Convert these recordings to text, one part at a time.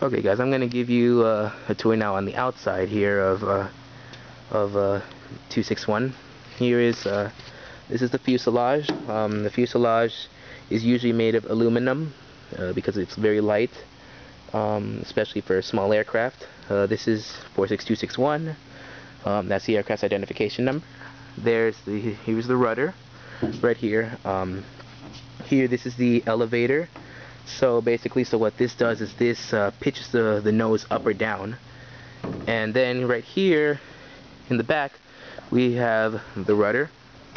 Okay guys, I'm going to give you a tour now on the outside here of 261. Here is this is the fuselage. The fuselage is usually made of aluminum because it's very light, especially for small aircraft. This is 46261. That's the aircraft's identification number. Here's the rudder right here. Here, this is the elevator. So basically, what this does is this pitches the nose up or down. And then right here in the back we have the rudder,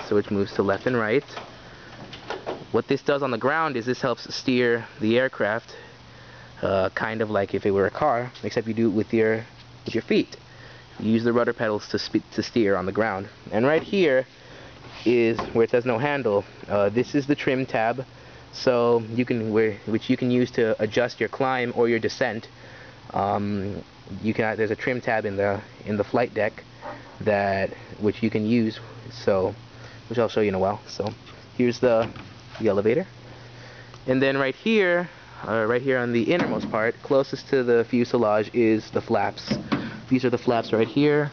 so it moves to left and right. What this does on the ground is this helps steer the aircraft, kind of like if it were a car, except you do it with your feet. You use the rudder pedals to steer on the ground. And right here is where it says no handle. This is the trim tab, so which you can use to adjust your climb or your descent. There's a trim tab in the flight deck which you can use, which I'll show you in a while. So here's the elevator, and then right here on the innermost part, closest to the fuselage, is the flaps. These are the flaps right here.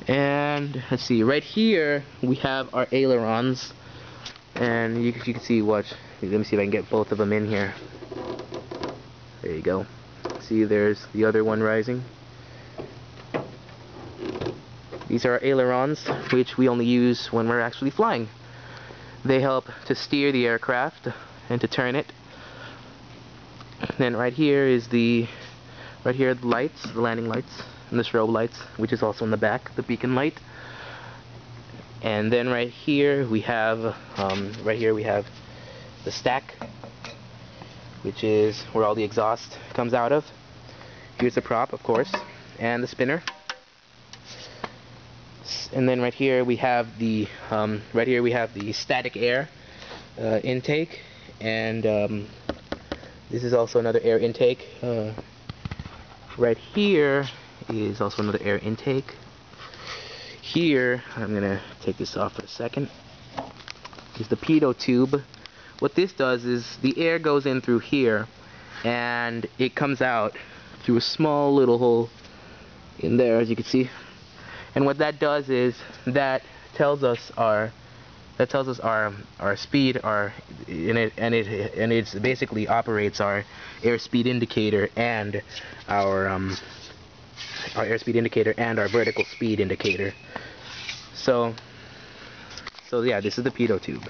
And let's see, right here we have our ailerons, and you can see, watch, let me see if I can get both of them in here. There you go. See, there's the other one rising. These are our ailerons, which we only use when we're actually flying. They help to steer the aircraft and to turn it. And then right here is the lights, the landing lights, and the strobe lights, which is also in the back, the beacon light. And then right here we have the stack, which is where all the exhaust comes out of. Here's the prop, of course, and the spinner. And then right here we have the static air intake, and this is also another air intake. Right here is also another air intake. Here, I'm gonna take this off for a second, is the pitot tube. What this does is the air goes in through here and it comes out through a small little hole in there, as you can see. And what that does is that tells us our speed, and it basically operates our airspeed indicator and our airspeed indicator and our vertical speed indicator. So yeah, this is the pitot tube.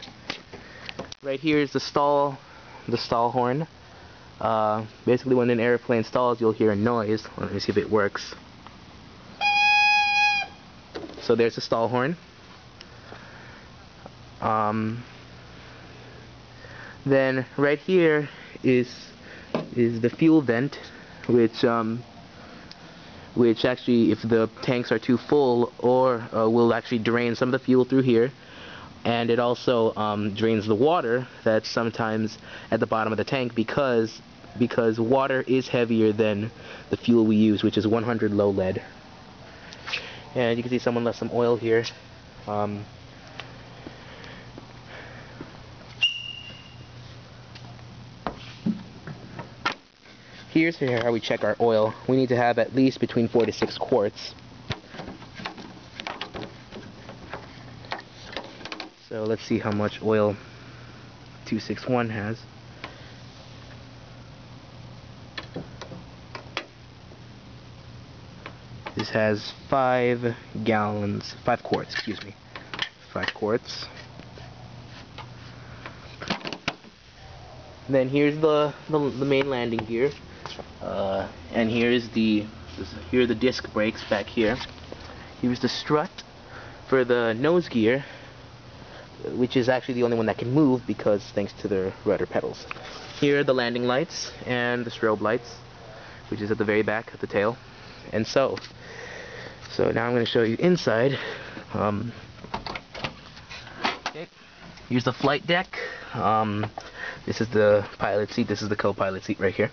Right here is the stall horn. Basically, when an airplane stalls, you'll hear a noise. Let me see if it works. So there's the stall horn. Then right here is the fuel vent, which actually, if the tanks are too full, will actually drain some of the fuel through here. And it also drains the water that's sometimes at the bottom of the tank, because water is heavier than the fuel we use, which is 100 low lead. And you can see someone left some oil here. Here's how we check our oil. We need to have at least between 4 to 6 quarts. So let's see how much oil 261 has. This has 5 quarts, excuse me. 5 quarts. Then here's the main landing gear. And here are the disc brakes back here. Here's the strut for the nose gear, which is actually the only one that can move because thanks to the rudder pedals. Here are the landing lights and the strobe lights, which is at the very back of the tail. And so now I'm going to show you inside. Okay. Here's the flight deck. This is the pilot seat. This is the co-pilot seat right here.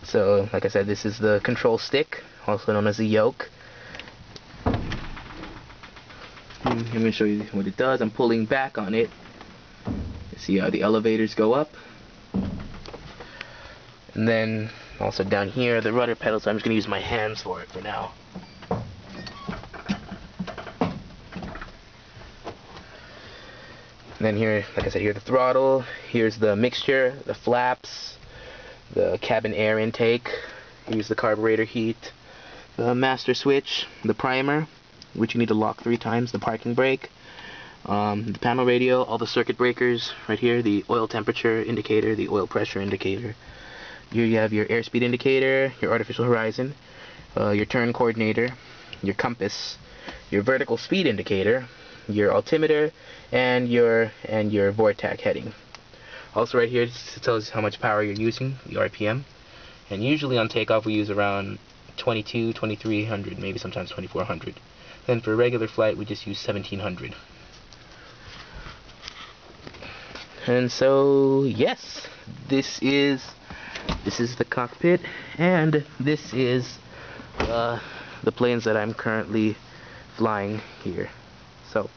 So, like I said, this is the control stick, also known as the yoke. I'm going to show you what it does. I'm pulling back on it. You see how the elevators go up. And then Also down here, the rudder pedals, I'm just going to use my hands for it for now. And then here, like I said, here's the throttle, here's the mixture, the flaps, the cabin air intake, here's the carburetor heat, the master switch, the primer, which you need to lock 3 times, the parking brake, the panel radio, all the circuit breakers right here, the oil temperature indicator, the oil pressure indicator. Here you have your airspeed indicator, your artificial horizon, your turn coordinator, your compass, your vertical speed indicator, your altimeter, and your vortex heading. Also right here, it tells you how much power you're using, the RPM. And usually on takeoff we use around 2300, maybe sometimes 2400. Then for regular flight we just use 1700. And so yes, this is the cockpit, and this is the planes that I'm currently flying here. So